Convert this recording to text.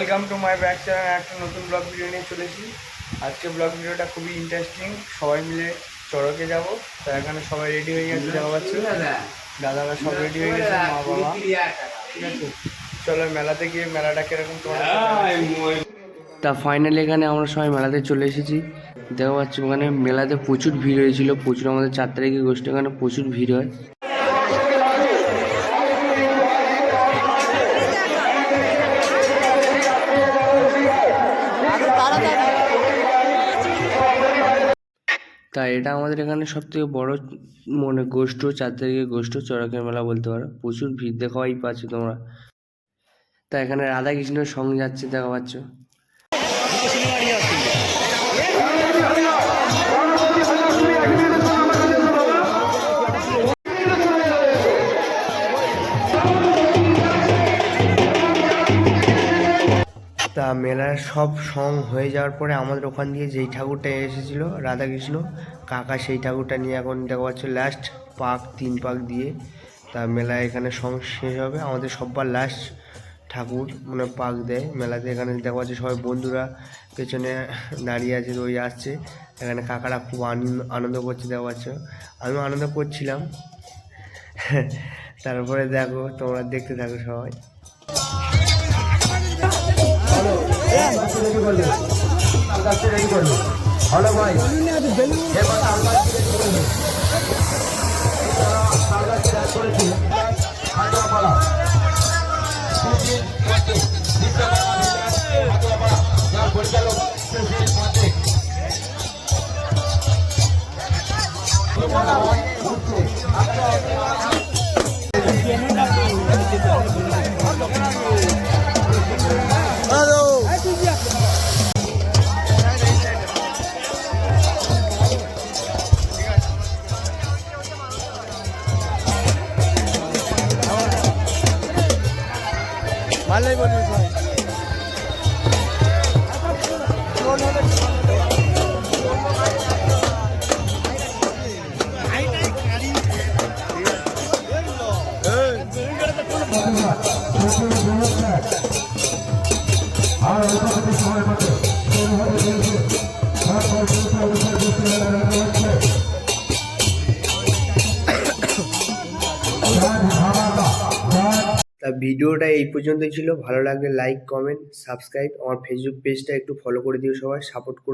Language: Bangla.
Welcome to my back channel. একটা নতুন ব্লগ ভিডিও নিয়ে চলেছি। আজকে ব্লগ ভিডিওটা খুবই ইন্টারেস্টিং। সবাই মিলে চড়কে যাব। তো এখানে সবাই রেডি হয়ে গেছে, দেখা পাচ্ছি দাদারা সব রেডি হয়ে গেছে, মা বাবা। ঠিক আছে, চলো মেলাতে গিয়ে মেলাটা কিরকম তোমার। তা ফাইনালি এখানে আমরা সবাই মেলাতে চলে এসেছি। দেখা পাচ্ছি ওখানে মেলাতে প্রচুর ভিড় হয়েছিল, প্রচুর। আমাদের 4 তারিখে গোষ্ঠী, ওখানে প্রচুর ভিড় হয়। তা এটা আমাদের এখানে সব থেকে বড় গোষ্ঠ, 4 তারিখে গোষ্ঠ চড়কের মেলা বলতে পারো। প্রচুর ভিড় দেখাই পাচ্ছ তোমরা। তা এখানে রাধা কৃষ্ণের সঙ্গে যাচ্ছে, দেখা পাচ্ছ। তা মেলার সব সং হয়ে যাওয়ার পরে আমাদের ওখান দিয়ে যেই ঠাকুরটা এসেছিলো রাধাকৃষ্ণ কাকা, সেই ঠাকুরটা নিয়ে এখন দেখা পাচ্ছ লাস্ট পাক 3 পাক দিয়ে তা মেলা এখানে সং শেষ হবে। আমাদের সববার লাস্ট ঠাকুর মানে পাক দেয় মেলাতে। এখানে দেখা পাচ্ছে সবাই বন্ধুরা পেছনে দাঁড়িয়ে আছে, ওই আসছে। এখানে কাকারা খুব আনন্দ করছে, দেখা পাচ্ছ। আমিও আনন্দ করছিলাম। তারপরে দেখো, তোমরা দেখতে থাকো সবাই। হ্যালো ভাই, ভালোই বলবি ভাই। তা ভিডিওটা এই পর্যন্তই ছিল। ভালো লাগলে লাইক, কমেন্ট, সাবস্ক্রাইব। আমার ফেসবুক পেজটা একটু ফলো করে দিও, সবাই সাপোর্ট করো।